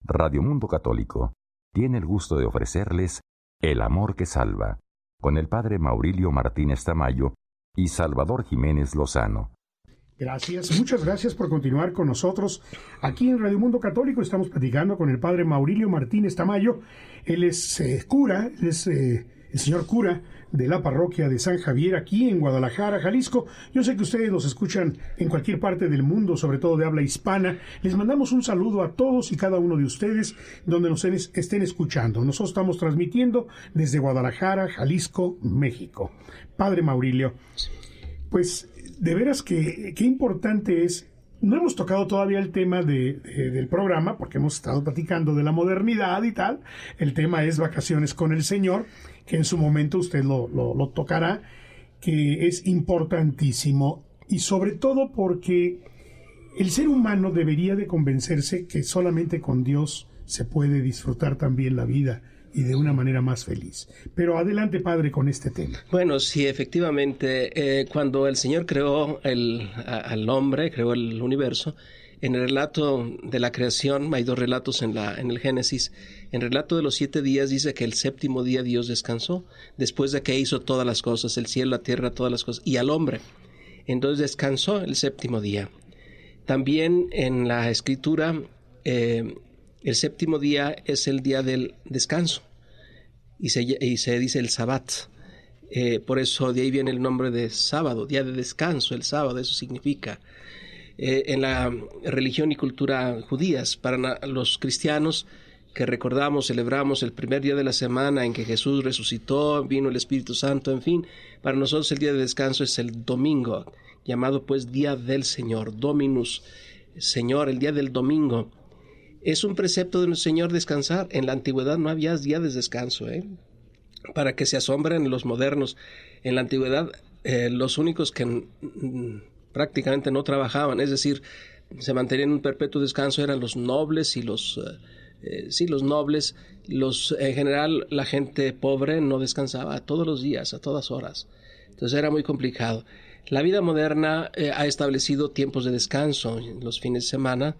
Radio Mundo Católico tiene el gusto de ofrecerles El Amor que Salva, con el Padre Maurilio Martínez Tamayo y Salvador Jiménez Lozano. Gracias, muchas gracias por continuar con nosotros. Aquí en Radio Mundo Católico estamos platicando con el Padre Maurilio Martínez Tamayo. Él es cura, él es el señor cura de la parroquia de San Javier aquí en Guadalajara, Jalisco. Yo sé que ustedes nos escuchan en cualquier parte del mundo, sobre todo de habla hispana. Les mandamos un saludo a todos y cada uno de ustedes donde nos estén escuchando. Nosotros estamos transmitiendo desde Guadalajara, Jalisco, México. Padre Maurilio, pues de veras que qué importante es. No hemos tocado todavía el tema del programa porque hemos estado platicando de la modernidad y tal. El tema es Vacaciones con el Señor, que en su momento usted lo tocará, que es importantísimo, y sobre todo porque el ser humano debería de convencerse que solamente con Dios se puede disfrutar también la vida y de una manera más feliz. Pero adelante, Padre, con este tema. Bueno, sí, efectivamente, cuando el Señor creó al hombre, creó el universo, en el relato de la creación, hay dos relatos en el Génesis. En el relato de los 7 días dice que el 7º día Dios descansó, después de que hizo todas las cosas, el cielo, la tierra, todas las cosas, y al hombre. Entonces descansó el 7º día. También en la Escritura, el 7º día es el día del descanso y se dice el Sabbat. Por eso de ahí viene el nombre de sábado, día de descanso, el sábado, eso significa. En la religión y cultura judías, para los cristianos que recordamos, celebramos el primer día de la semana en que Jesús resucitó, vino el Espíritu Santo, en fin, para nosotros el día de descanso es el domingo, llamado pues Día del Señor, Dominus, Señor, el día del domingo. Es un precepto de nuestro Señor descansar. En la antigüedad no había día de descanso, para que se asombren los modernos. En la antigüedad los únicos que prácticamente no trabajaban, es decir, se mantenían en un perpetuo descanso, eran los nobles y los nobles. En general la gente pobre no descansaba todos los días, a todas horas. Entonces era muy complicado. La vida moderna ha establecido tiempos de descanso, los fines de semana,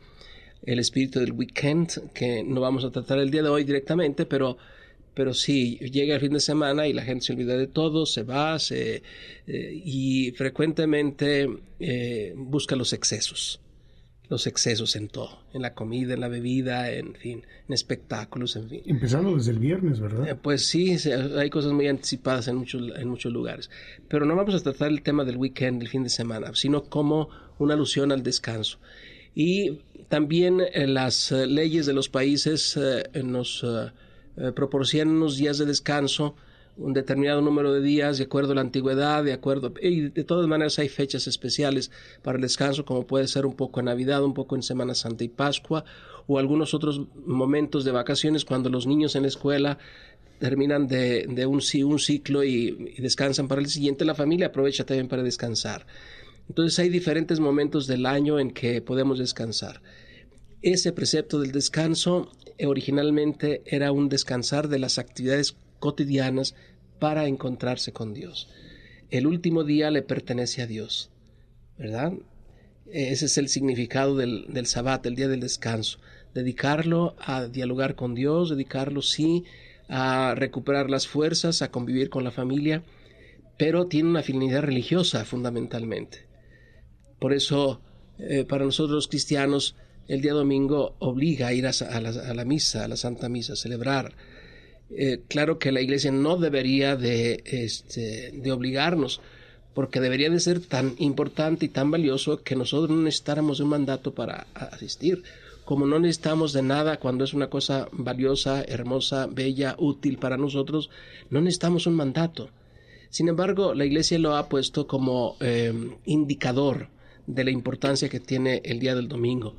el espíritu del weekend, que no vamos a tratar el día de hoy directamente, pero sí, llega el fin de semana y la gente se olvida de todo, se va, y frecuentemente busca los excesos en todo, en la comida, en la bebida, en fin, en espectáculos, en fin. Empezando desde el viernes, ¿verdad? Pues sí, hay cosas muy anticipadas en muchos lugares. Pero no vamos a tratar el tema del weekend, del fin de semana, sino como una alusión al descanso. Y también las leyes de los países nos proporcionan unos días de descanso, un determinado número de días de acuerdo a la antigüedad, y de todas maneras hay fechas especiales para el descanso, como puede ser un poco en Navidad, un poco en Semana Santa y Pascua, o algunos otros momentos de vacaciones cuando los niños en la escuela terminan de un ciclo y descansan para el siguiente. La familia aprovecha también para descansar. Entonces hay diferentes momentos del año en que podemos descansar. Ese precepto del descanso originalmente era un descansar de las actividades cotidianas para encontrarse con Dios. El último día le pertenece a Dios, ¿verdad? Ese es el significado del Sabbat, el día del descanso. Dedicarlo a dialogar con Dios, dedicarlo, sí, a recuperar las fuerzas, a convivir con la familia, pero tiene una finalidad religiosa fundamentalmente. Por eso, para nosotros los cristianos, el día domingo obliga a ir a la misa, a la Santa Misa, a celebrar. Claro que la Iglesia no debería de obligarnos, porque debería de ser tan importante y tan valioso que nosotros no necesitáramos de un mandato para asistir, como no necesitamos de nada cuando es una cosa valiosa, hermosa, bella, útil para nosotros, no necesitamos un mandato. Sin embargo, la Iglesia lo ha puesto como indicador de la importancia que tiene el día del domingo.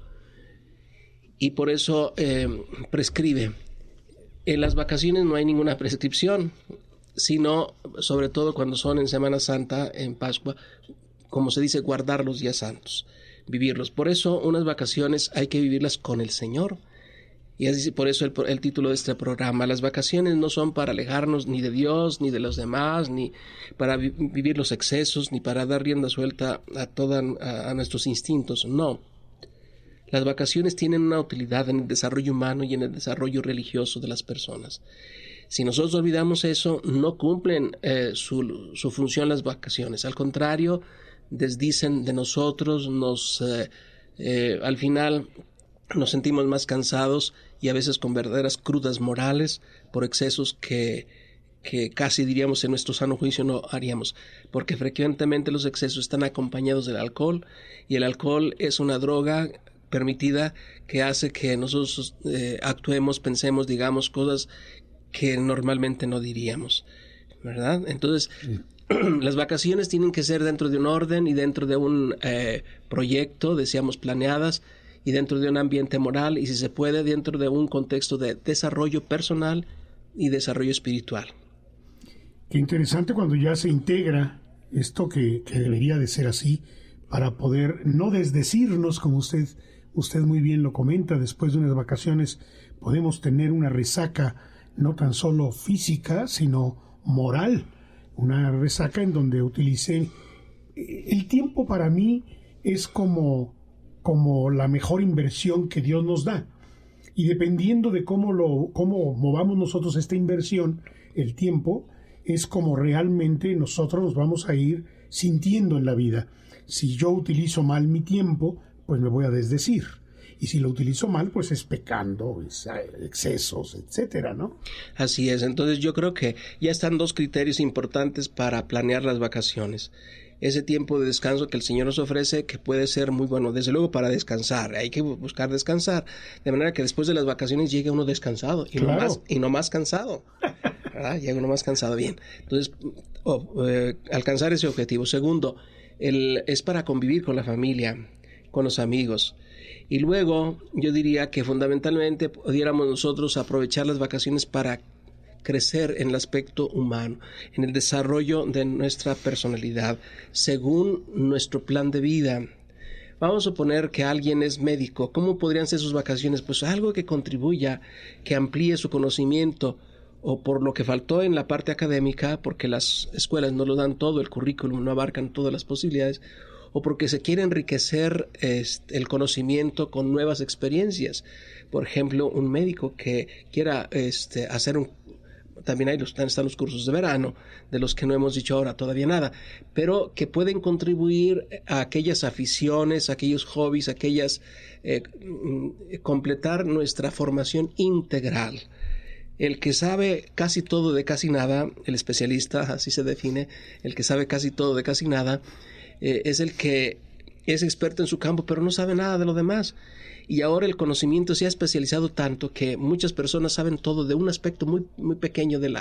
Y por eso prescribe. En las vacaciones no hay ninguna prescripción, sino, sobre todo cuando son en Semana Santa, en Pascua, como se dice, guardar los días santos, vivirlos. Por eso unas vacaciones hay que vivirlas con el Señor. Y es por eso el título de este programa. Las vacaciones no son para alejarnos ni de Dios, ni de los demás, ni para vivir los excesos, ni para dar rienda suelta a nuestros instintos. No. Las vacaciones tienen una utilidad en el desarrollo humano y en el desarrollo religioso de las personas. Si nosotros olvidamos eso, no cumplen su función las vacaciones. Al contrario, desdicen de nosotros, al final nos sentimos más cansados y a veces con verdaderas crudas morales por excesos que casi diríamos en nuestro sano juicio no haríamos, porque frecuentemente los excesos están acompañados del alcohol, y el alcohol es una droga permitida que hace que nosotros actuemos, pensemos, digamos cosas que normalmente no diríamos, ¿verdad? Entonces, las vacaciones tienen que ser dentro de un orden y dentro de un proyecto, decíamos, planeadas, y dentro de un ambiente moral, y si se puede, dentro de un contexto de desarrollo personal y desarrollo espiritual. Qué interesante cuando ya se integra esto que debería de ser así, para poder no desdecirnos, como usted muy bien lo comenta. Después de unas vacaciones podemos tener una resaca no tan solo física, sino moral, una resaca en donde utilicé el tiempo. Para mí es como la mejor inversión que Dios nos da, y dependiendo de cómo movamos nosotros esta inversión, el tiempo, es como realmente nosotros nos vamos a ir sintiendo en la vida. Si yo utilizo mal mi tiempo, pues me voy a desdecir. Y si lo utilizo mal, pues es pecando, es excesos, etcétera, ¿no? Así es. Entonces yo creo que ya están dos criterios importantes para planear las vacaciones. Ese tiempo de descanso que el Señor nos ofrece, que puede ser muy bueno, desde luego, para descansar. Hay que buscar descansar, de manera que después de las vacaciones llegue uno descansado y, claro, no más cansado. ¿Verdad? Llega uno más cansado. Bien. Entonces, alcanzar ese objetivo. Segundo, es para convivir con la familia, con los amigos. Y luego yo diría que fundamentalmente pudiéramos nosotros aprovechar las vacaciones para crecer en el aspecto humano, en el desarrollo de nuestra personalidad, según nuestro plan de vida. Vamos a suponer que alguien es médico. ¿Cómo podrían ser sus vacaciones? Pues algo que contribuya, que amplíe su conocimiento, o por lo que faltó en la parte académica, porque las escuelas no lo dan todo, el currículum no abarcan todas las posibilidades, o porque se quiere enriquecer el conocimiento con nuevas experiencias. Por ejemplo, un médico que quiera hacer también están los cursos de verano, de los que no hemos dicho ahora todavía nada, pero que pueden contribuir a aquellas aficiones, a aquellos hobbies, completar nuestra formación integral. El que sabe casi todo de casi nada, el especialista, así se define, el que sabe casi todo de casi nada, es el que es experto en su campo, pero no sabe nada de lo demás. Y ahora el conocimiento se ha especializado tanto que muchas personas saben todo de un aspecto muy, muy pequeño del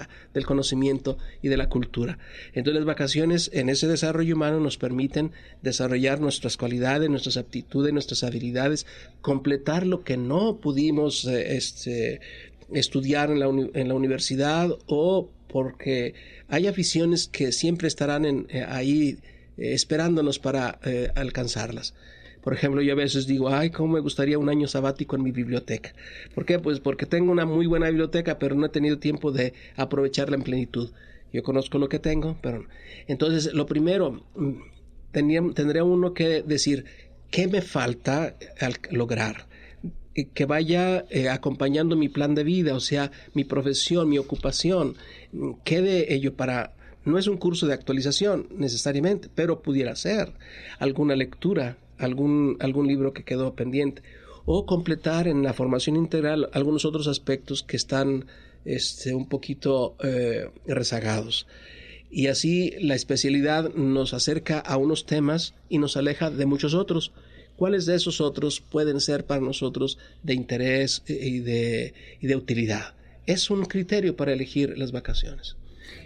conocimiento y de la cultura. Entonces las vacaciones en ese desarrollo humano nos permiten desarrollar nuestras cualidades, nuestras aptitudes, nuestras habilidades, completar lo que no pudimos estudiar en la universidad, o porque hay aficiones que siempre estarán ahí esperándonos para alcanzarlas. Por ejemplo, yo a veces digo, cómo me gustaría un año sabático en mi biblioteca. ¿Por qué? Pues porque tengo una muy buena biblioteca, pero no he tenido tiempo de aprovecharla en plenitud. Yo conozco lo que tengo, pero... Entonces, lo primero, tendría uno que decir, ¿qué me falta al lograr? Que vaya acompañando mi plan de vida, o sea, mi profesión, mi ocupación. ¿Qué de ello para...? No es un curso de actualización necesariamente, pero pudiera ser alguna lectura, algún libro que quedó pendiente, o completar en la formación integral algunos otros aspectos que están un poquito rezagados. Y así la especialidad nos acerca a unos temas y nos aleja de muchos otros. ¿Cuáles de esos otros pueden ser para nosotros de interés y de utilidad? Es un criterio para elegir las vacaciones.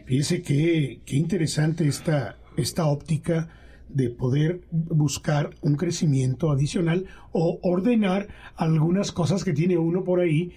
Fíjese qué interesante esta óptica de poder buscar un crecimiento adicional o ordenar algunas cosas que tiene uno por ahí,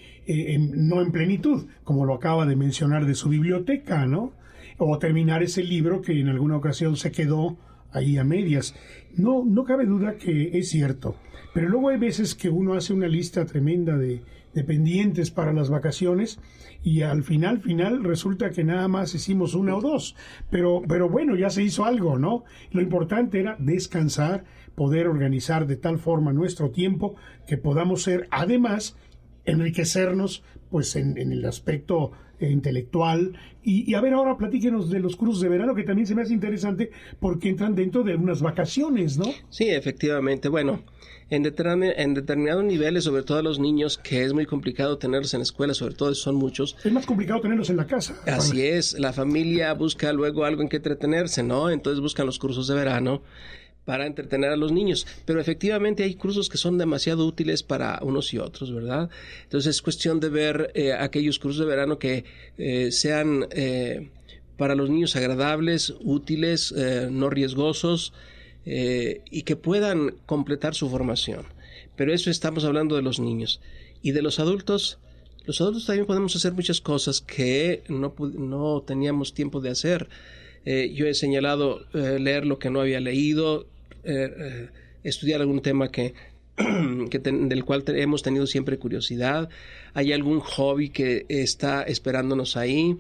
no en plenitud, como lo acaba de mencionar de su biblioteca, ¿no? O terminar ese libro que en alguna ocasión se quedó ahí a medias. No cabe duda que es cierto, pero luego hay veces que uno hace una lista tremenda de pendientes para las vacaciones, y al final resulta que nada más hicimos una o dos, pero bueno, ya se hizo algo, ¿no? Lo importante era descansar, poder organizar de tal forma nuestro tiempo que podamos ser, además, enriquecernos pues en el aspecto intelectual. Y a ver, ahora platíquenos de los cursos de verano, que también se me hace interesante porque entran dentro de unas vacaciones, ¿no? Sí, efectivamente. Bueno, en determinados niveles, sobre todo a los niños, que es muy complicado tenerlos en la escuela, sobre todo si son muchos. Es más complicado tenerlos en la casa. Así es, la familia busca luego algo en que entretenerse, ¿no? Entonces buscan los cursos de verano para entretener a los niños, pero efectivamente hay cursos que son demasiado útiles para unos y otros, ¿verdad? Entonces es cuestión de ver aquellos cursos de verano que sean para los niños agradables, útiles, no riesgosos, y que puedan completar su formación. Pero eso estamos hablando de los niños. Y de los adultos también podemos hacer muchas cosas que no teníamos tiempo de hacer. Yo he señalado leer lo que no había leído, estudiar algún tema del cual hemos tenido siempre curiosidad. Hay algún hobby que está esperándonos ahí,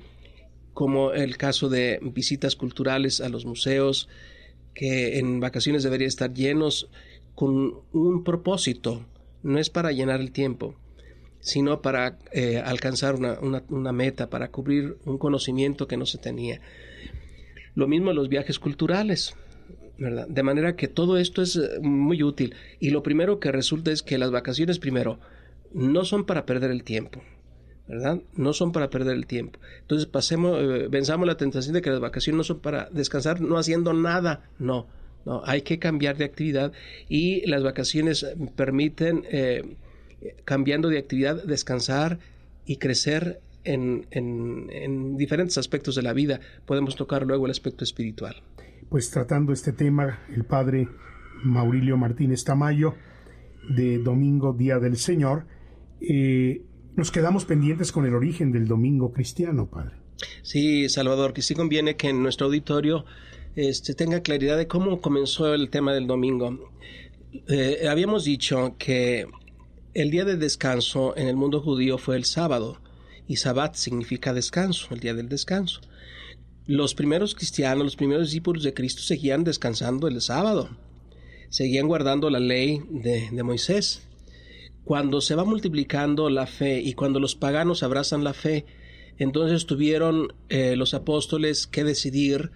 como el caso de visitas culturales a los museos, que en vacaciones deberían estar llenos con un propósito. No es para llenar el tiempo, sino para alcanzar una meta, para cubrir un conocimiento que no se tenía. Lo mismo los viajes culturales, ¿verdad? De manera que todo esto es muy útil. Y lo primero que resulta es que las vacaciones, primero, no son para perder el tiempo, ¿verdad? No son para perder el tiempo. Entonces venzamos la tentación de que las vacaciones no son para descansar no haciendo nada. No, hay que cambiar de actividad, y las vacaciones permiten, cambiando de actividad, descansar y crecer en diferentes aspectos de la vida. Podemos tocar luego el aspecto espiritual. Pues tratando este tema, el padre Maurilio Martínez Tamayo, de domingo, Día del Señor, nos quedamos pendientes con el origen del domingo cristiano, padre. Sí, Salvador, que sí conviene que en nuestro auditorio tenga claridad de cómo comenzó el tema del domingo. Habíamos dicho que el día de descanso en el mundo judío fue el sábado, y Sabbat significa descanso, el día del descanso. Los primeros cristianos, los primeros discípulos de Cristo seguían descansando el sábado, seguían guardando la ley de Moisés. Cuando se va multiplicando la fe y cuando los paganos abrazan la fe, entonces tuvieron los apóstoles que decidir,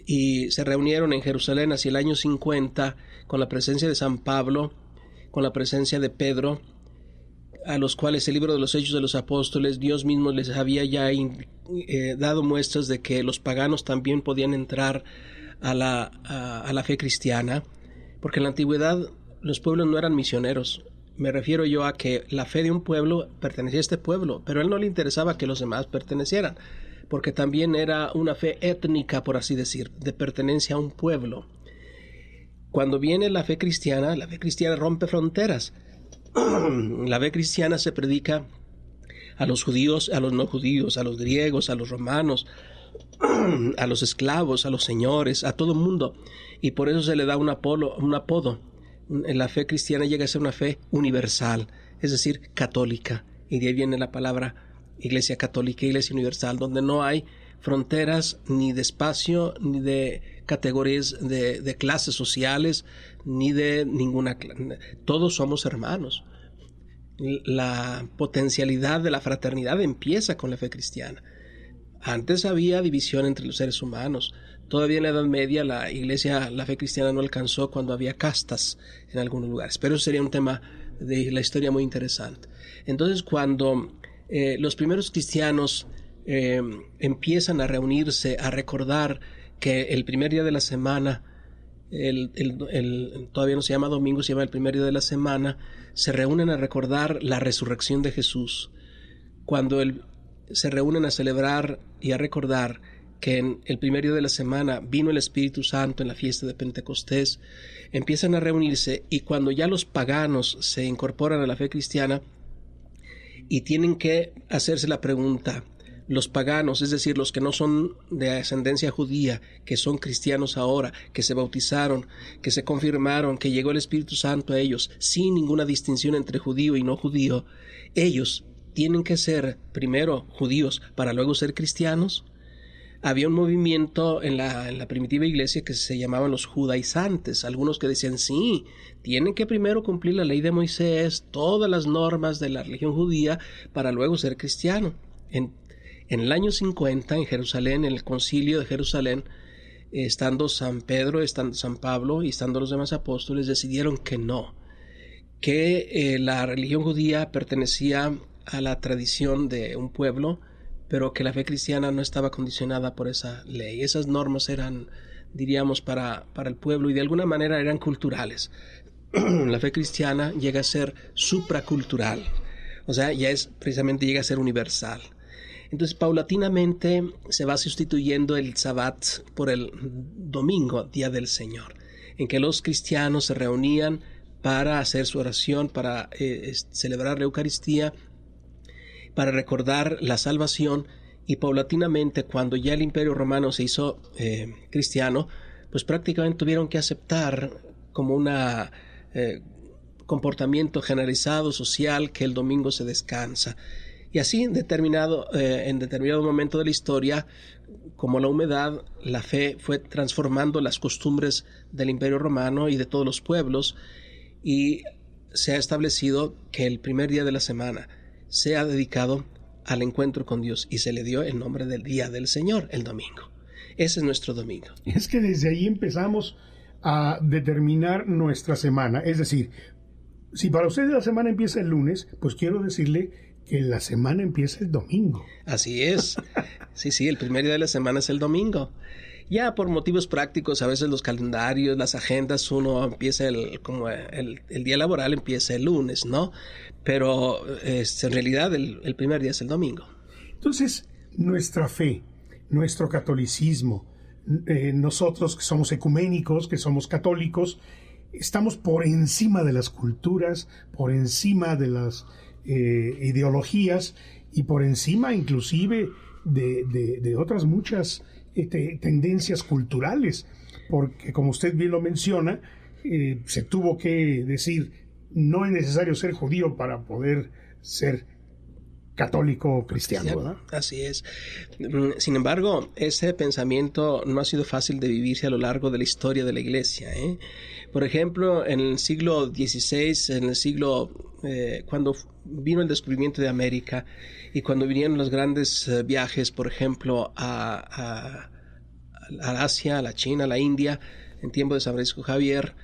y se reunieron en Jerusalén hacia el año 50 con la presencia de San Pablo, con la presencia de Pedro, a los cuales el libro de los Hechos de los Apóstoles, Dios mismo les había ya dado muestras de que los paganos también podían entrar a la fe cristiana, porque en la antigüedad los pueblos no eran misioneros. Me refiero yo a que la fe de un pueblo pertenecía a este pueblo, pero a él no le interesaba que los demás pertenecieran, porque también era una fe étnica, por así decir, de pertenencia a un pueblo. Cuando viene la fe cristiana rompe fronteras. La fe cristiana se predica a los judíos, a los no judíos, a los griegos, a los romanos, a los esclavos, a los señores, a todo el mundo, y por eso se le da un apodo. La fe cristiana llega a ser una fe universal, es decir, católica, y de ahí viene la palabra Iglesia Católica, Iglesia Universal, donde no hay fronteras ni de espacio, ni de categorías de clases sociales, ni de ninguna. Todos somos hermanos. La potencialidad de la fraternidad empieza con la fe cristiana. Antes había división entre los seres humanos. Todavía en la Edad Media la fe cristiana no alcanzó cuando había castas en algunos lugares. Pero eso sería un tema de la historia muy interesante. Entonces, cuando los primeros cristianos empiezan a reunirse, a recordar que el primer día de la semana, todavía no se llama domingo, se llama el primer día de la semana, se reúnen a recordar la resurrección de Jesús. Cuando se reúnen a celebrar y a recordar que en el primer día de la semana vino el Espíritu Santo en la fiesta de Pentecostés, empiezan a reunirse, y cuando ya los paganos se incorporan a la fe cristiana y tienen que hacerse la pregunta, los paganos, es decir, los que no son de ascendencia judía, que son cristianos ahora, que se bautizaron, que se confirmaron, que llegó el Espíritu Santo a ellos, sin ninguna distinción entre judío y no judío, ellos tienen que ser primero judíos para luego ser cristianos. había un movimiento en la primitiva iglesia que se llamaban los judaizantes, algunos que decían, sí, tienen que primero cumplir la ley de Moisés, todas las normas de la religión judía, para luego ser cristiano. En el año 50, en Jerusalén, en el concilio de Jerusalén, estando San Pedro, estando San Pablo y estando los demás apóstoles, decidieron que no, que la religión judía pertenecía a la tradición de un pueblo, pero que la fe cristiana no estaba condicionada por esa ley. Esas normas eran, diríamos, para el pueblo y de alguna manera eran culturales. La fe cristiana llega a ser supracultural, o sea, precisamente llega a ser universal. Entonces, paulatinamente se va sustituyendo el Sabbat por el domingo, Día del Señor, en que los cristianos se reunían para hacer su oración, para celebrar la Eucaristía, para recordar la salvación, y paulatinamente, cuando ya el Imperio Romano se hizo cristiano, pues prácticamente tuvieron que aceptar como un comportamiento generalizado social que el domingo se descansa. Y así, en determinado momento de la historia, como la humedad, la fe fue transformando las costumbres del Imperio Romano y de todos los pueblos, y se ha establecido que el primer día de la semana sea dedicado al encuentro con Dios, y se le dio el nombre del Día del Señor, el domingo. Ese es nuestro domingo. Es que desde ahí empezamos a determinar nuestra semana. Es decir, si para ustedes la semana empieza el lunes, pues quiero decirle que la semana empieza el domingo. Así es. Sí, el primer día de la semana es el domingo. Ya por motivos prácticos, a veces los calendarios, las agendas, uno empieza el día laboral empieza el lunes, ¿no? Pero en realidad el primer día es el domingo. Entonces, nuestra fe, nuestro catolicismo, nosotros que somos ecuménicos, que somos católicos, estamos por encima de las culturas, por encima de las ideologías y por encima inclusive de otras muchas tendencias culturales, porque como usted bien lo menciona, se tuvo que decir, no es necesario ser judío para poder ser católico o cristiano, ¿verdad? Así es. Sin embargo, ese pensamiento no ha sido fácil de vivirse a lo largo de la historia de la Iglesia, ¿eh? Por ejemplo, en el siglo XVI, cuando vino el descubrimiento de América y cuando vinieron los grandes viajes, por ejemplo, a Asia, a la China, a la India, en tiempo de San Francisco Javier,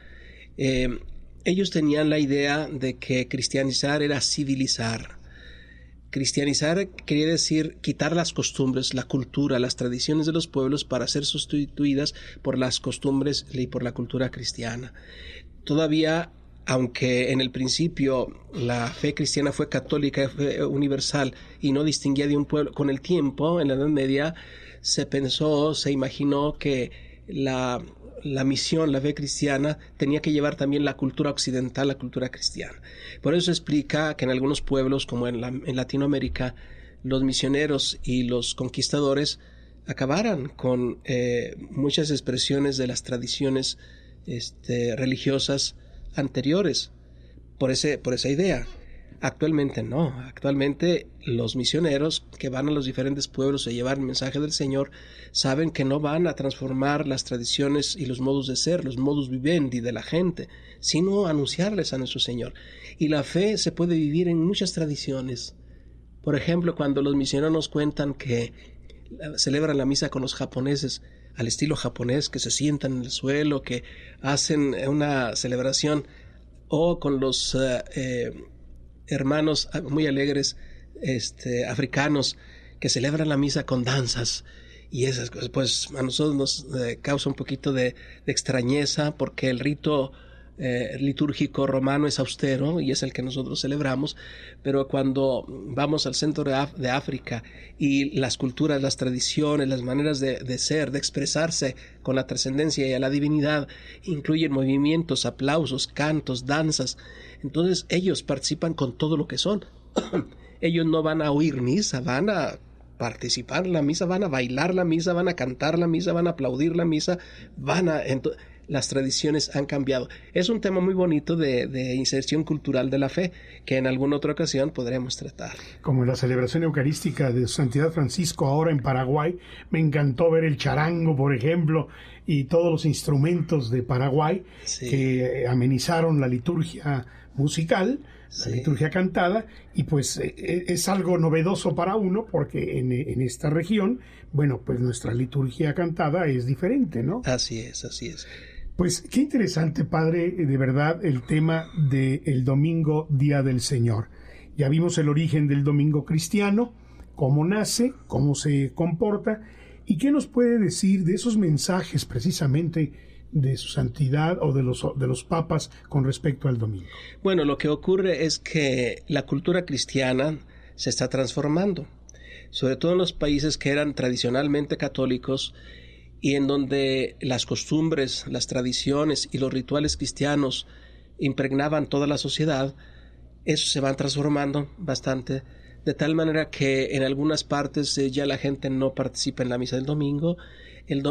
ellos tenían la idea de que cristianizar era civilizar. Cristianizar quería decir quitar las costumbres, la cultura, las tradiciones de los pueblos para ser sustituidas por las costumbres y por la cultura cristiana. Todavía, aunque en el principio la fe cristiana fue católica, fue universal y no distinguía de un pueblo, con el tiempo, en la Edad Media, se imaginó que la misión, la fe cristiana, tenía que llevar también la cultura occidental, la cultura cristiana. Por eso explica que en algunos pueblos, como en Latinoamérica, los misioneros y los conquistadores acabaran con muchas expresiones de las tradiciones religiosas anteriores, por esa idea. Actualmente no. Actualmente los misioneros que van a los diferentes pueblos a llevar el mensaje del Señor saben que no van a transformar las tradiciones y los modos de ser, los modus vivendi de la gente, sino anunciarles a nuestro Señor. Y la fe se puede vivir en muchas tradiciones. Por ejemplo, cuando los misioneros nos cuentan que celebran la misa con los japoneses, al estilo japonés, que se sientan en el suelo, que hacen una celebración, o con los hermanos muy alegres africanos que celebran la misa con danzas y esas cosas, pues a nosotros nos causa un poquito de extrañeza, porque el rito litúrgico romano es austero y es el que nosotros celebramos, pero cuando vamos al centro de África y las culturas, las tradiciones, las maneras de ser, de expresarse con la trascendencia y a la divinidad incluyen movimientos, aplausos, cantos, danzas, entonces ellos participan con todo lo que son. Ellos no van a oír misa, van a participar en la misa, van a bailar la misa, van a cantar la misa, van a aplaudir la misa, las tradiciones han cambiado. Es un tema muy bonito de inserción cultural de la fe, que en alguna otra ocasión podremos tratar. Como en la celebración eucarística de Su Santidad Francisco ahora en Paraguay, me encantó ver el charango, por ejemplo, y todos los instrumentos de Paraguay que amenizaron la liturgia musical, la liturgia cantada, y pues es algo novedoso para uno porque en esta región, bueno, pues nuestra liturgia cantada es diferente, ¿no? Así es. Pues qué interesante, padre, de verdad, el tema del domingo, Día del Señor. Ya vimos el origen del domingo cristiano, cómo nace, cómo se comporta, y qué nos puede decir de esos mensajes precisamente de su santidad o de los papas con respecto al domingo. Bueno, lo que ocurre es que la cultura cristiana se está transformando, sobre todo en los países que eran tradicionalmente católicos y en donde las costumbres, las tradiciones y los rituales cristianos impregnaban toda la sociedad. Eso se va transformando bastante, de tal manera que en algunas partes ya la gente no participa en la misa del domingo.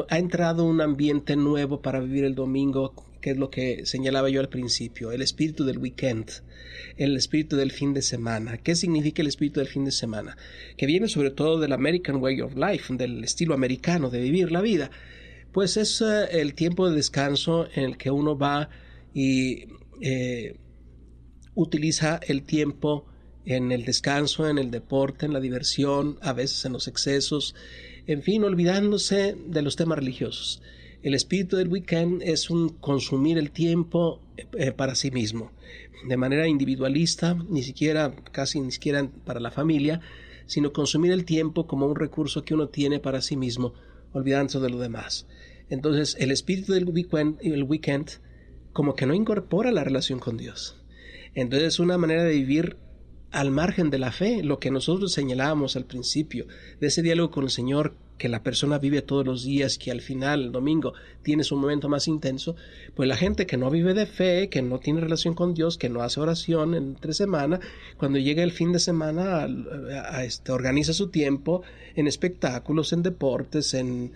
Ha entrado un ambiente nuevo para vivir el domingo, que es lo que señalaba yo al principio, el espíritu del weekend, el espíritu del fin de semana. ¿Qué significa el espíritu del fin de semana? Que viene sobre todo del American Way of Life, del estilo americano de vivir la vida. Pues es el tiempo de descanso en el que uno va y utiliza el tiempo en el descanso, en el deporte, en la diversión, a veces en los excesos, en fin, olvidándose de los temas religiosos. El espíritu del weekend es un consumir el tiempo para sí mismo, de manera individualista, casi ni siquiera para la familia, sino consumir el tiempo como un recurso que uno tiene para sí mismo, olvidándose de lo demás. Entonces, el espíritu del weekend como que no incorpora la relación con Dios. Entonces, es una manera de vivir al margen de la fe, lo que nosotros señalábamos al principio, de ese diálogo con el Señor que la persona vive todos los días, que al final, el domingo, tiene su momento más intenso. Pues la gente que no vive de fe, que no tiene relación con Dios, que no hace oración entre semana, cuando llega el fin de semana, organiza su tiempo en espectáculos, en deportes, en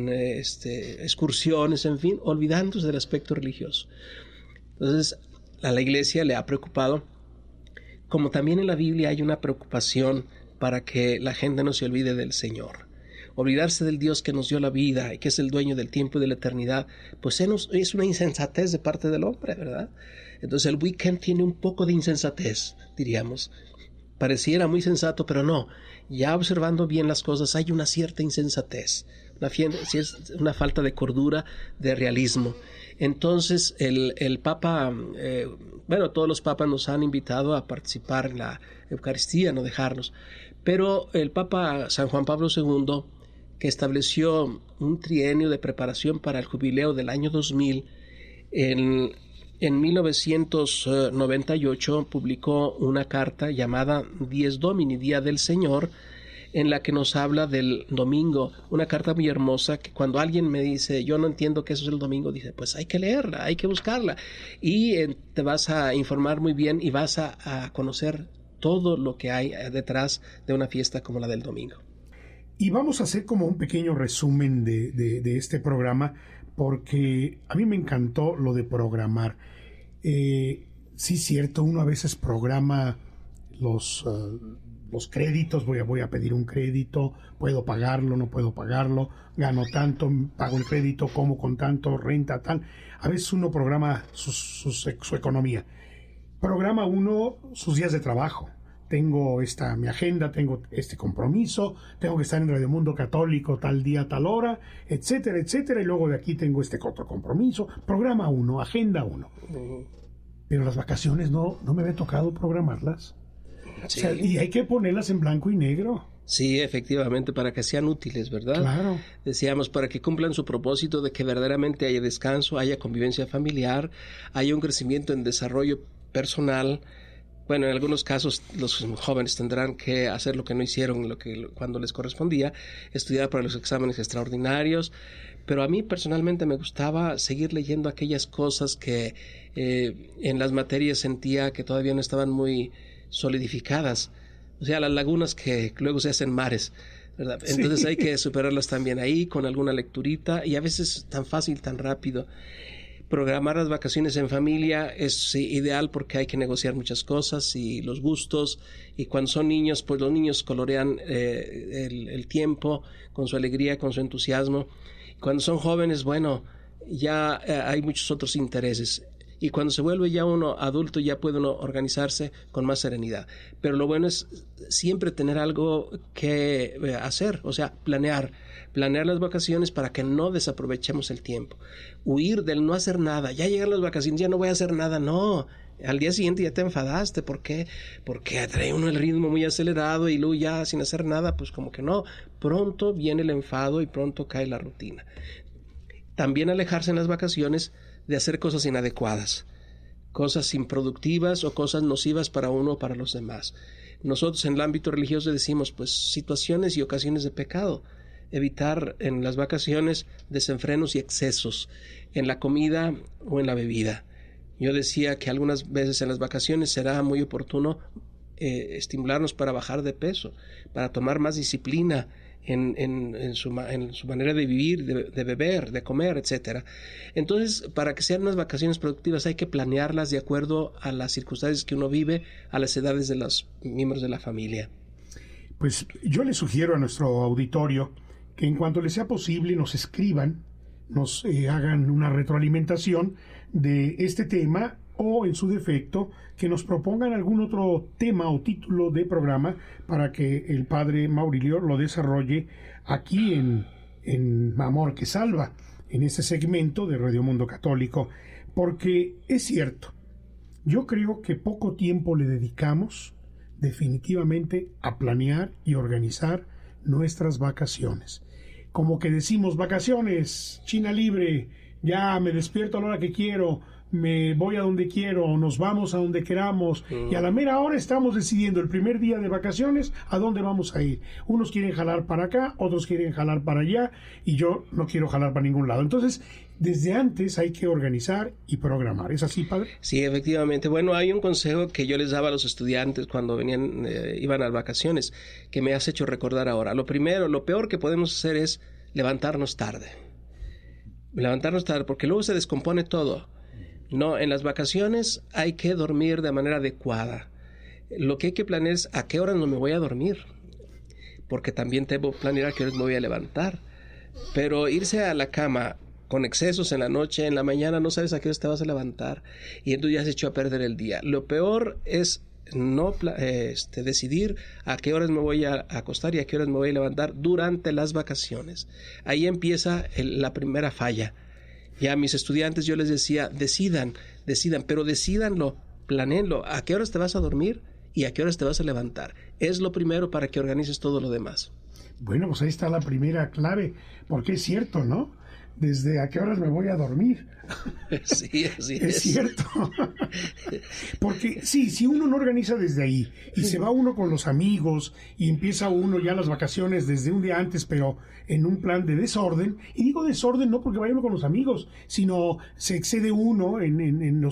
excursiones, en fin, olvidándose del aspecto religioso. Entonces, a la Iglesia le ha preocupado, como también en la Biblia hay una preocupación para que la gente no se olvide del Señor. Olvidarse del Dios que nos dio la vida y que es el dueño del tiempo y de la eternidad, pues es una insensatez de parte del hombre, ¿verdad? Entonces el weekend tiene un poco de insensatez, diríamos. Pareciera muy sensato, pero no. Ya observando bien las cosas hay una cierta insensatez, una falta de cordura, de realismo. Entonces el Papa, todos los papas nos han invitado a participar en la Eucaristía, no dejarnos, pero el Papa San Juan Pablo II, que estableció un trienio de preparación para el jubileo del año 2000, en 1998 publicó una carta llamada Dies Domini, Día del Señor, en la que nos habla del domingo, una carta muy hermosa que cuando alguien me dice yo no entiendo qué eso es el domingo, dice pues hay que leerla, hay que buscarla y te vas a informar muy bien y vas a conocer todo lo que hay detrás de una fiesta como la del domingo. Y vamos a hacer como un pequeño resumen de este programa, porque a mí me encantó lo de programar. Sí, cierto, uno a veces programa los créditos, voy a pedir un crédito, puedo pagarlo, no puedo pagarlo, gano tanto, pago el crédito, como con tanto, renta tal. A veces uno programa su economía. Programa uno sus días de trabajo. Tengo mi agenda, tengo este compromiso, tengo que estar en Radio Mundo Católico tal día, tal hora, etcétera, etcétera, y luego de aquí tengo este otro compromiso. Programa uno, agenda uno. Pero las vacaciones no me había tocado programarlas. Sí. O sea, y hay que ponerlas en blanco y negro. Sí, efectivamente, para que sean útiles, ¿verdad? Claro. Decíamos, para que cumplan su propósito de que verdaderamente haya descanso, haya convivencia familiar, haya un crecimiento en desarrollo personal. Bueno, en algunos casos los jóvenes tendrán que hacer lo que no hicieron cuando les correspondía, estudiar para los exámenes extraordinarios, pero a mí personalmente me gustaba seguir leyendo aquellas cosas que en las materias sentía que todavía no estaban muy solidificadas, o sea, las lagunas que luego se hacen mares. ¿verdad? Entonces hay que superarlas también ahí con alguna lecturita, y a veces tan fácil, tan rápido. Programar las vacaciones en familia es ideal porque hay que negociar muchas cosas y los gustos, y cuando son niños, pues los niños colorean el tiempo con su alegría, con su entusiasmo. Cuando son jóvenes, bueno, ya hay muchos otros intereses. Y cuando se vuelve ya uno adulto, ya puede uno organizarse con más serenidad. Pero lo bueno es siempre tener algo que hacer, o sea, planear las vacaciones para que no desaprovechemos el tiempo. Huir del no hacer nada. Ya llegan las vacaciones, ya no voy a hacer nada. No, al día siguiente ya te enfadaste. ¿Por qué? Porque trae uno el ritmo muy acelerado y luego ya sin hacer nada, pues como que no. Pronto viene el enfado y pronto cae la rutina. También alejarse en las vacaciones de hacer cosas inadecuadas, cosas improductivas o cosas nocivas para uno o para los demás. Nosotros en el ámbito religioso decimos, pues, situaciones y ocasiones de pecado. Evitar en las vacaciones desenfrenos y excesos en la comida o en la bebida. Yo decía que algunas veces en las vacaciones será muy oportuno estimularnos para bajar de peso, para tomar más disciplina en su manera de vivir, de beber, de comer, etc. Entonces, para que sean unas vacaciones productivas hay que planearlas de acuerdo a las circunstancias que uno vive, a las edades de los miembros de la familia. Pues yo le sugiero a nuestro auditorio que en cuanto les sea posible nos escriban, nos hagan una retroalimentación de este tema, o en su defecto que nos propongan algún otro tema o título de programa para que el padre Maurilio lo desarrolle aquí en Amor que Salva, en ese segmento de Radio Mundo Católico, porque es cierto, yo creo que poco tiempo le dedicamos definitivamente a planear y organizar nuestras vacaciones. Como que decimos, vacaciones, China libre, ya me despierto a la hora que quiero, me voy a donde quiero, nos vamos a donde queramos, y a la mera hora estamos decidiendo el primer día de vacaciones a dónde vamos a ir. Unos quieren jalar para acá, otros quieren jalar para allá, y yo no quiero jalar para ningún lado. Entonces, desde antes hay que organizar y programar. ¿Es así, padre? Sí, efectivamente. Bueno, hay un consejo que yo les daba a los estudiantes cuando iban a vacaciones, que me has hecho recordar ahora. Lo peor que podemos hacer es levantarnos tarde. Porque luego se descompone todo. No, en las vacaciones hay que dormir de manera adecuada. Lo que hay que planear es a qué horas no me voy a dormir, porque también debo planear a qué horas me voy a levantar. Pero irse a la cama con excesos en la noche, en la mañana, no sabes a qué horas te vas a levantar y entonces ya se echó a perder el día. Lo peor es no decidir a qué horas me voy a acostar y a qué horas me voy a levantar durante las vacaciones. Ahí empieza la primera falla. Ya a mis estudiantes yo les decía, decidan, pero decídanlo, planéenlo, a qué horas te vas a dormir y a qué horas te vas a levantar. Es lo primero para que organices todo lo demás. Bueno, pues ahí está la primera clave, porque es cierto, ¿no? Desde a qué horas me voy a dormir. Sí, así es. Es cierto. Porque sí, si uno no organiza desde ahí y se va uno con los amigos y empieza uno ya las vacaciones desde un día antes, pero en un plan de desorden, y digo desorden no porque vaya uno con los amigos, sino se excede uno en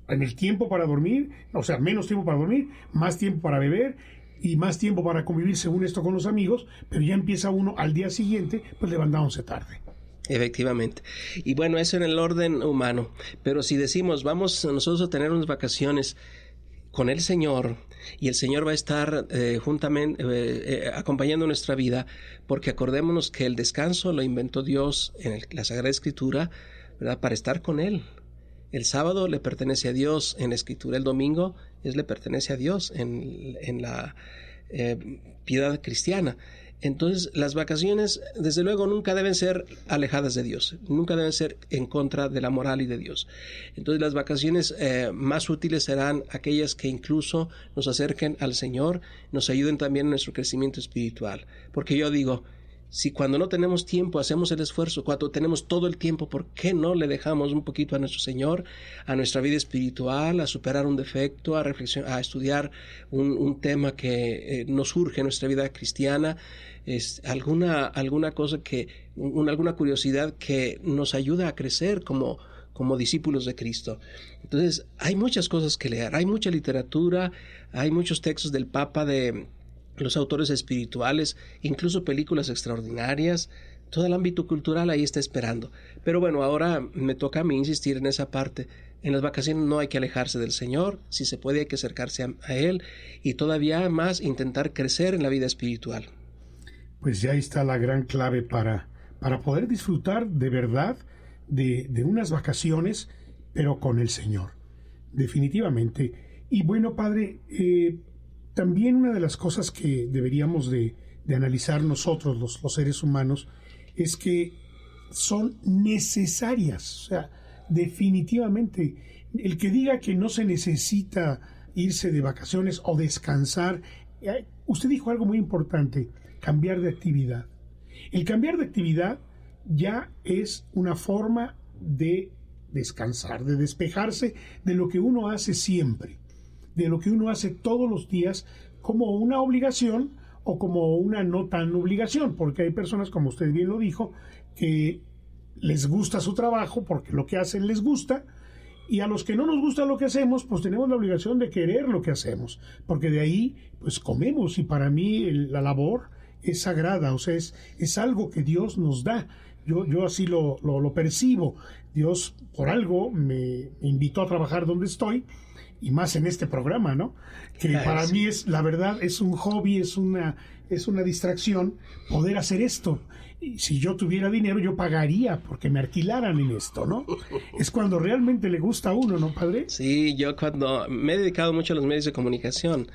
el tiempo para dormir, o sea, menos tiempo para dormir, más tiempo para beber y más tiempo para convivir según esto con los amigos, pero ya empieza uno al día siguiente pues levantándose tarde. Efectivamente. Y bueno, eso en el orden humano. Pero si decimos, vamos nosotros a tener unas vacaciones con el Señor, y el Señor va a estar juntamente acompañando nuestra vida, porque acordémonos que el descanso lo inventó Dios en la Sagrada Escritura, ¿verdad? Para estar con Él. El sábado le pertenece a Dios en la Escritura, el domingo le pertenece a Dios en la piedad cristiana. Entonces, las vacaciones, desde luego, nunca deben ser alejadas de Dios, nunca deben ser en contra de la moral y de Dios. Entonces, las vacaciones más útiles serán aquellas que incluso nos acerquen al Señor, nos ayuden también en nuestro crecimiento espiritual. Porque yo digo, si cuando no tenemos tiempo hacemos el esfuerzo, cuando tenemos todo el tiempo, ¿por qué no le dejamos un poquito a nuestro Señor, a nuestra vida espiritual, a superar un defecto, a reflexionar, a estudiar un tema que nos surge en nuestra vida cristiana? Alguna cosa alguna curiosidad que nos ayuda a crecer como discípulos de Cristo. Entonces, hay muchas cosas que leer, hay mucha literatura, hay muchos textos del Papa de los autores espirituales, incluso películas extraordinarias. Todo el ámbito cultural ahí está esperando. Pero bueno, ahora me toca a mí insistir en esa parte. En las vacaciones no hay que alejarse del Señor, si se puede hay que acercarse a Él y todavía más intentar crecer en la vida espiritual. Pues ya está la gran clave para poder disfrutar de verdad de unas vacaciones, pero con el Señor, definitivamente. Y bueno, Padre, también una de las cosas que deberíamos de analizar nosotros, los seres humanos, es que son necesarias. O sea, definitivamente, el que diga que no se necesita irse de vacaciones o descansar, usted dijo algo muy importante, cambiar de actividad. El cambiar de actividad ya es una forma de descansar, de despejarse de lo que uno hace siempre, de lo que uno hace todos los días como una obligación o como una no tan obligación, porque hay personas, como usted bien lo dijo, que les gusta su trabajo porque lo que hacen les gusta, y a los que no nos gusta lo que hacemos, pues tenemos la obligación de querer lo que hacemos, porque de ahí pues comemos, y para mí la labor es sagrada, o sea, es algo que Dios nos da. Yo así lo percibo. Dios por algo me invitó a trabajar donde estoy, y más en este programa, ¿no? Que para mí es, la verdad, es un hobby, es una distracción poder hacer esto. Y si yo tuviera dinero, yo pagaría porque me alquilaran en esto, ¿no? Es cuando realmente le gusta a uno, ¿no, Padre? Sí, yo cuando me he dedicado mucho a los medios de comunicación,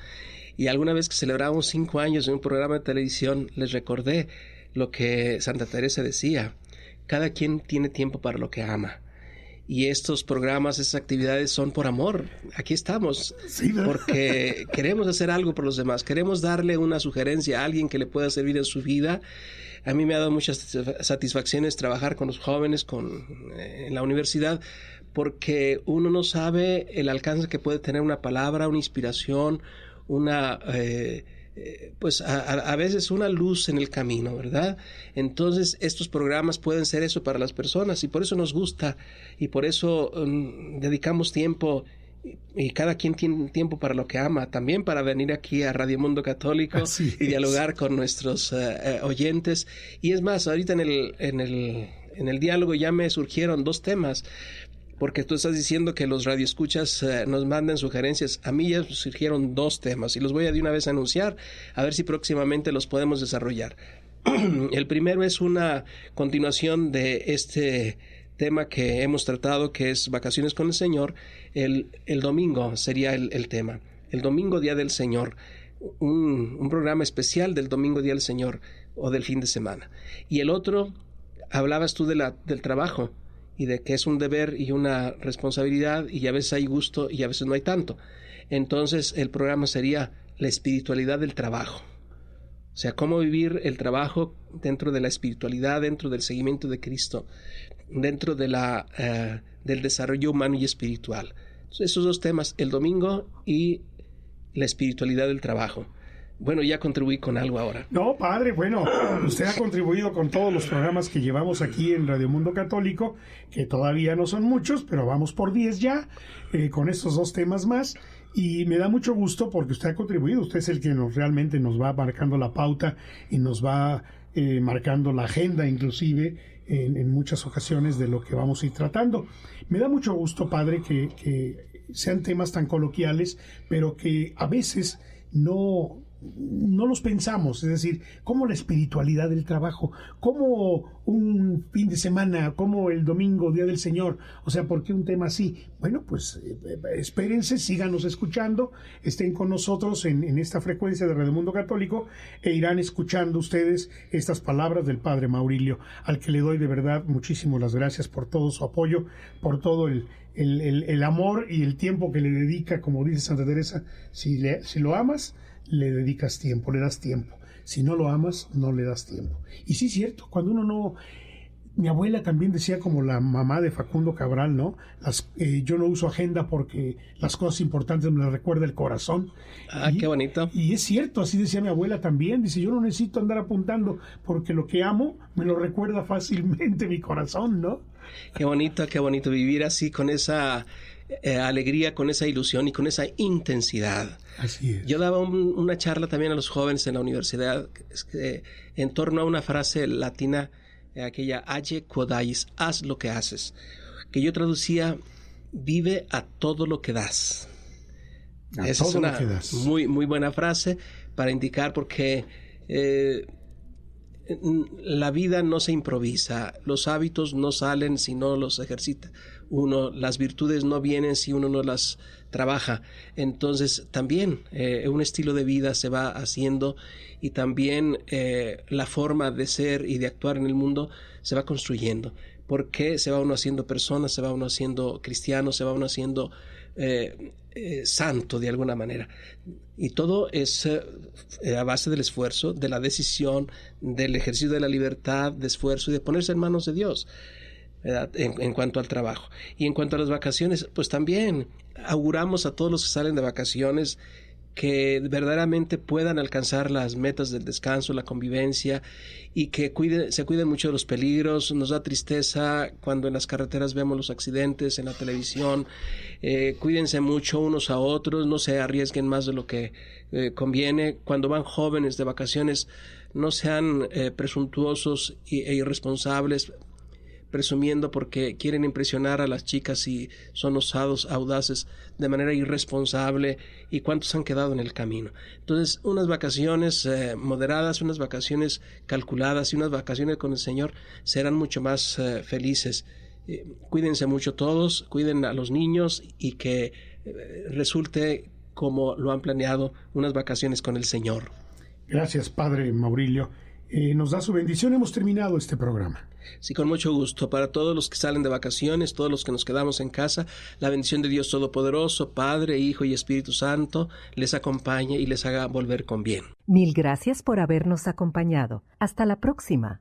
y alguna vez que celebramos 5 años en un programa de televisión, les recordé lo que Santa Teresa decía: cada quien tiene tiempo para lo que ama. Y estos programas, esas actividades son por amor. Aquí estamos, sí, porque queremos hacer algo por los demás. Queremos darle una sugerencia a alguien que le pueda servir en su vida. A mí me ha dado muchas satisfacciones trabajar con los jóvenes en la universidad, porque uno no sabe el alcance que puede tener una palabra, una inspiración, pues a veces una luz en el camino, ¿verdad? Entonces estos programas pueden ser eso para las personas, y por eso nos gusta, y por eso dedicamos tiempo, y cada quien tiene tiempo para lo que ama, también para venir aquí a Radio Mundo Católico y dialogar con nuestros oyentes. Y es más, ahorita en el diálogo ya me surgieron 2 temas, porque tú estás diciendo que los radioescuchas nos manden sugerencias. A mí ya surgieron 2 temas y los voy a de una vez anunciar, a ver si próximamente los podemos desarrollar. El primero es una continuación de este tema que hemos tratado, que es Vacaciones con el Señor. El domingo sería el tema. El domingo, Día del Señor. Un programa especial del domingo, Día del Señor, o del fin de semana. Y el otro, hablabas tú del trabajo, y de que es un deber y una responsabilidad, y a veces hay gusto y a veces no hay tanto. Entonces el programa sería la espiritualidad del trabajo. O sea, cómo vivir el trabajo dentro de la espiritualidad, dentro del seguimiento de Cristo, dentro de del desarrollo humano y espiritual. Entonces, esos 2 temas, el domingo y la espiritualidad del trabajo. Bueno, ya contribuí con algo ahora. No, Padre, bueno, usted ha contribuido con todos los programas que llevamos aquí en Radio Mundo Católico, que todavía no son muchos, pero vamos por 10 ya, con estos 2 temas más. Y me da mucho gusto porque usted ha contribuido. Usted es el que realmente nos va marcando la pauta y nos va marcando la agenda, inclusive, en muchas ocasiones de lo que vamos a ir tratando. Me da mucho gusto, Padre, que sean temas tan coloquiales, pero que a veces no los pensamos, es decir, como la espiritualidad del trabajo, como un fin de semana, como el domingo, Día del Señor. O sea, ¿por qué un tema así? Bueno, pues espérense, síganos escuchando, estén con nosotros en esta frecuencia de Radio Mundo Católico, e irán escuchando ustedes estas palabras del Padre Maurilio, al que le doy de verdad muchísimas las gracias por todo su apoyo, por todo el amor y el tiempo que le dedica. Como dice Santa Teresa, si lo amas, le dedicas tiempo, le das tiempo. Si no lo amas, no le das tiempo. Y sí es cierto, cuando uno no... Mi abuela también decía, como la mamá de Facundo Cabral, ¿no? Yo no uso agenda porque las cosas importantes me las recuerda el corazón. Qué bonito. Y es cierto, así decía mi abuela también. Dice, yo no necesito andar apuntando porque lo que amo me lo recuerda fácilmente mi corazón, ¿no? Qué bonito vivir así con esa alegría, con esa ilusión y con esa intensidad. Así es. Yo daba una charla también a los jóvenes en la universidad en torno a una frase latina, aquella age quod ais, haz lo que haces, que yo traducía: vive a todo lo que das. Esa es una muy, muy buena frase para indicar, porque la vida no se improvisa, los hábitos no salen si no los ejercita uno, las virtudes no vienen si uno no las trabaja. Entonces también un estilo de vida se va haciendo, y también la forma de ser y de actuar en el mundo se va construyendo, porque se va uno haciendo persona, se va uno haciendo cristiano, se va uno haciendo santo de alguna manera. Y todo es a base del esfuerzo, de la decisión, del ejercicio de la libertad, de esfuerzo y de ponerse en manos de Dios, en cuanto al trabajo. Y en cuanto a las vacaciones, pues también auguramos a todos los que salen de vacaciones que verdaderamente puedan alcanzar las metas del descanso, la convivencia, y que se cuiden mucho de los peligros. Nos da tristeza cuando en las carreteras vemos los accidentes en la televisión. Cuídense mucho unos a otros, no se arriesguen más de lo que conviene. Cuando van jóvenes de vacaciones, no sean presuntuosos e irresponsables, presumiendo porque quieren impresionar a las chicas y son osados, audaces, de manera irresponsable. ¿Y cuántos han quedado en el camino? Entonces, unas vacaciones moderadas, unas vacaciones calculadas y unas vacaciones con el Señor serán mucho más felices. Cuídense mucho todos, cuiden a los niños, y que resulte como lo han planeado, unas vacaciones con el Señor. Gracias, Padre Maurilio. Nos da su bendición. Hemos terminado este programa. Sí, con mucho gusto. Para todos los que salen de vacaciones, todos los que nos quedamos en casa, la bendición de Dios Todopoderoso, Padre, Hijo y Espíritu Santo, les acompañe y les haga volver con bien. Mil gracias por habernos acompañado. Hasta la próxima.